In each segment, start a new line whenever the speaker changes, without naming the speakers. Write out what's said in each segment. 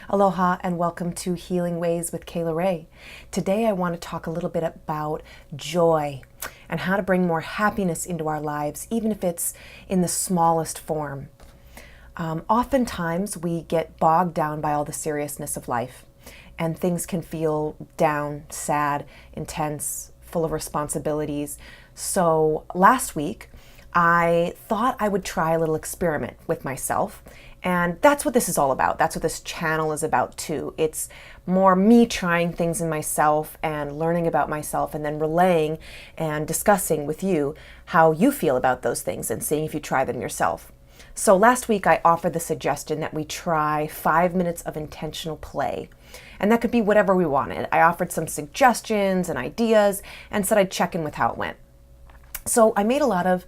Aloha and welcome to Healing Ways with Kayla Ray. Today I want to talk a little bit about joy and how to bring more happiness into our lives, even if it's in the smallest form. Oftentimes we get bogged down by all the seriousness of life, and things can feel down, sad, intense, full of responsibilities. So last week I thought I would try a little experiment with myself. And that's what this is all about. That's what this channel is about too. It's more me trying things in myself and learning about myself and then relaying and discussing with you how you feel about those things and seeing if you try them yourself. So last week I offered the suggestion that we try 5 minutes of intentional play. And that could be whatever we wanted. I offered some suggestions and ideas and said I'd check in with how it went. So I made a lot of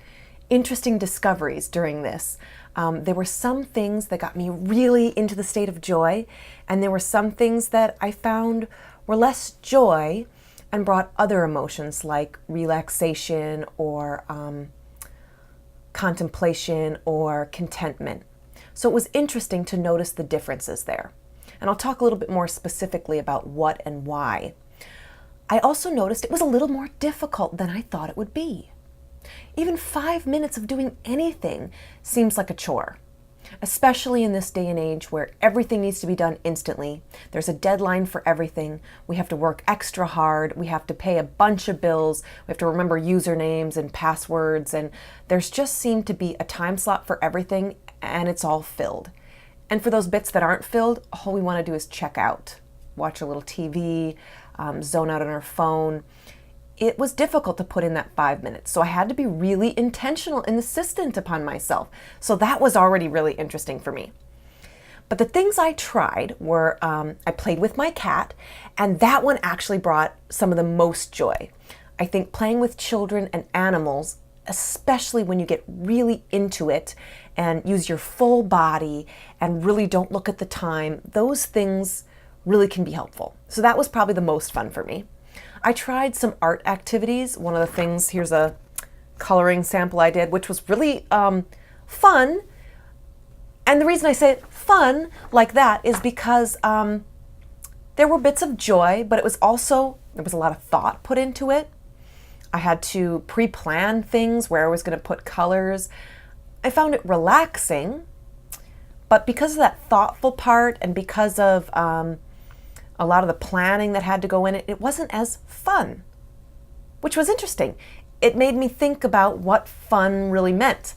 interesting discoveries during this. There were some things that got me really into the state of joy, and there were some things that I found were less joy and brought other emotions like relaxation or contemplation or contentment. So it was interesting to notice the differences there. And I'll talk a little bit more specifically about what and why. I also noticed it was a little more difficult than I thought it would be. Even 5 minutes of doing anything seems like a chore, especially in this day and age where everything needs to be done instantly. There's a deadline for everything. We have to work extra hard. We have to pay a bunch of bills. We have to remember usernames and passwords, and there's just seemed to be a time slot for everything, and it's all filled. And for those bits that aren't filled, all we want to do is check out, watch a little TV, zone out on our phone. It was difficult to put in that 5 minutes, so I had to be really intentional and insistent upon myself. So that was already really interesting for me. But the things I tried were, I played with my cat, and that one actually brought some of the most joy. I think playing with children and animals, especially when you get really into it and use your full body and really don't look at the time, those things really can be helpful. So that was probably the most fun for me. I tried some art activities. One of the things, here's a coloring sample I did, which was really fun. And the reason I say fun like that is because there were bits of joy, but it was also, there was a lot of thought put into it. I had to pre-plan things where I was going to put colors. I found it relaxing, but because of that thoughtful part and because of a lot of the planning that had to go in it, it wasn't as fun, which was interesting. It made me think about what fun really meant,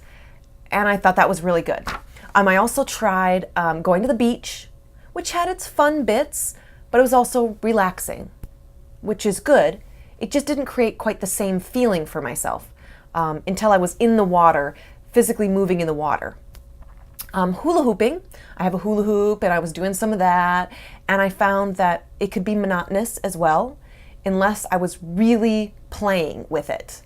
and I thought that was really good. I also tried going to the beach, which had its fun bits, but it was also relaxing, which is good. It just didn't create quite the same feeling for myself until I was in the water, physically moving in the water. Hula hooping. I have a hula hoop and I was doing some of that, and I found that it could be monotonous as well unless I was really playing with it.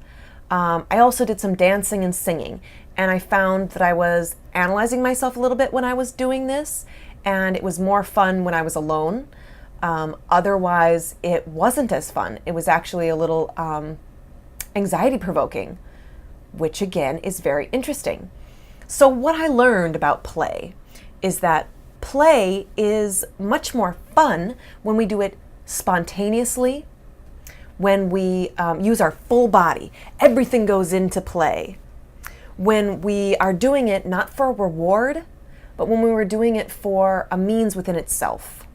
I also did some dancing and singing, and I found that I was analyzing myself a little bit when I was doing this, and it was more fun when I was alone. Otherwise, it wasn't as fun. It was actually a little anxiety provoking, which again is very interesting. So what I learned about play is that play is much more fun when we do it spontaneously, when we use our full body. Everything goes into play. When we are doing it not for a reward, but when we were doing it for a means within itself.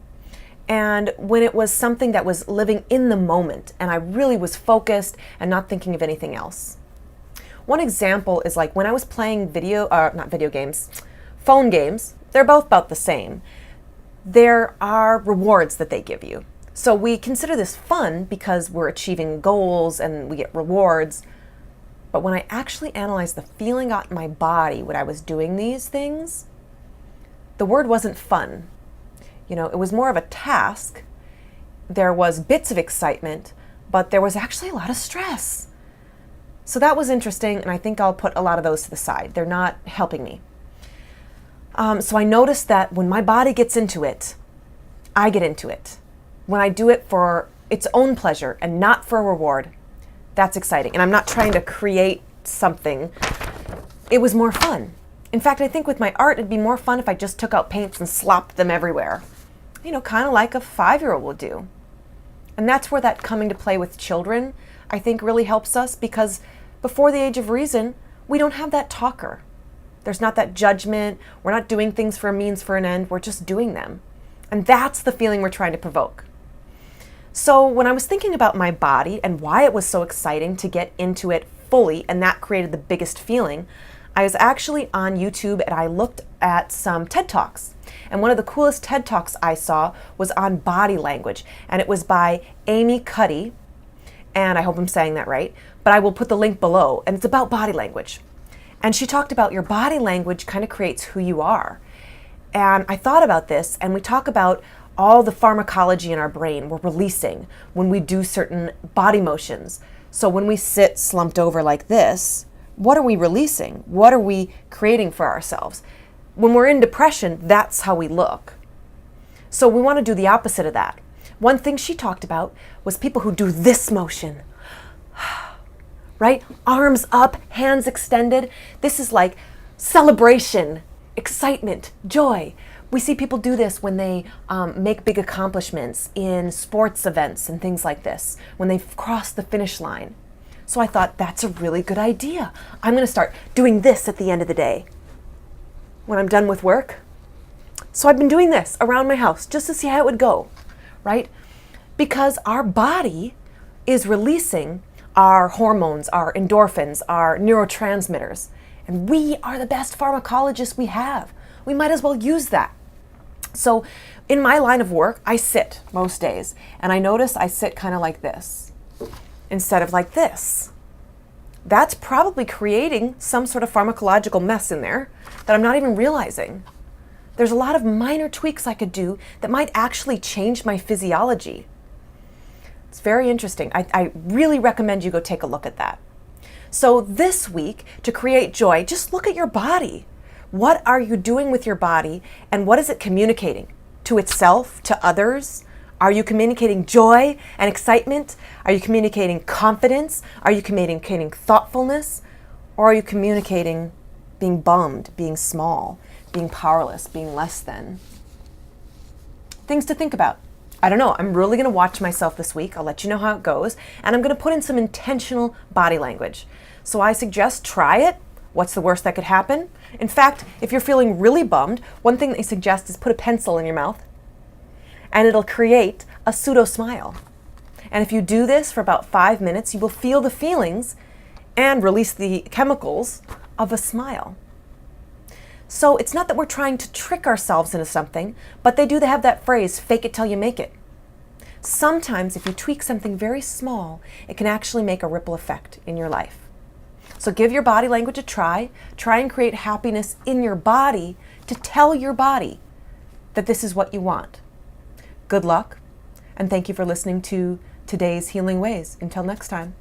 And when it was something that was living in the moment and I really was focused and not thinking of anything else. One example is like when I was playing phone games, they're both about the same. There are rewards that they give you. So we consider this fun because we're achieving goals and we get rewards. But when I actually analyzed the feeling out in my body when I was doing these things, the word wasn't fun. It was more of a task. There was bits of excitement, but there was actually a lot of stress. So that was interesting, and I think I'll put a lot of those to the side. They're not helping me. So I noticed that when my body gets into it, I get into it. When I do it for its own pleasure and not for a reward, that's exciting. And I'm not trying to create something. It was more fun. In fact, I think with my art, it'd be more fun if I just took out paints and slopped them everywhere. kind of like a 5-year-old will do. And that's where that coming to play with children, I think, really helps us, because before the age of reason, we don't have that talker. There's not that judgment. We're not doing things for a means for an end. We're just doing them. And that's the feeling we're trying to provoke. So when I was thinking about my body and why it was so exciting to get into it fully, and that created the biggest feeling, I was actually on YouTube and I looked at some TED Talks. And one of the coolest TED Talks I saw was on body language. And it was by Amy Cuddy. And I hope I'm saying that right. But I will put the link below. And it's about body language. And she talked about your body language kind of creates who you are. And I thought about this, and we talk about all the pharmacology in our brain we're releasing when we do certain body motions. So when we sit slumped over like this, what are we releasing? What are we creating for ourselves? When we're in depression, that's how we look. So we want to do the opposite of that. One thing she talked about was people who do this motion. Right? Arms up, hands extended. This is like celebration, excitement, joy. We see people do this when they make big accomplishments in sports events and things like this, when they've crossed the finish line. So I thought, that's a really good idea. I'm going to start doing this at the end of the day when I'm done with work. So I've been doing this around my house just to see how it would go, right? Because our body is releasing our hormones, our endorphins, our neurotransmitters. And we are the best pharmacologists we have. We might as well use that. So in my line of work, I sit most days. And I notice I sit kind of like this instead of like this. That's probably creating some sort of pharmacological mess in there that I'm not even realizing. There's a lot of minor tweaks I could do that might actually change my physiology. It's very interesting. I really recommend you go take a look at that. So this week, to create joy, just look at your body. What are you doing with your body, and what is it communicating to itself, to others? Are you communicating joy and excitement? Are you communicating confidence? Are you communicating thoughtfulness? Or are you communicating being bummed, being small, being powerless, being less than? Things to think about. I don't know. I'm really going to watch myself this week. I'll let you know how it goes. And I'm going to put in some intentional body language. So I suggest try it. What's the worst that could happen? In fact, if you're feeling really bummed, one thing they suggest is put a pencil in your mouth and it'll create a pseudo smile. And if you do this for about 5 minutes, you will feel the feelings and release the chemicals of a smile. So it's not that we're trying to trick ourselves into something, but they do have that phrase, fake it till you make it. Sometimes if you tweak something very small, it can actually make a ripple effect in your life. So give your body language a try. Try and create happiness in your body to tell your body that this is what you want. Good luck, and thank you for listening to today's Healing Ways. Until next time.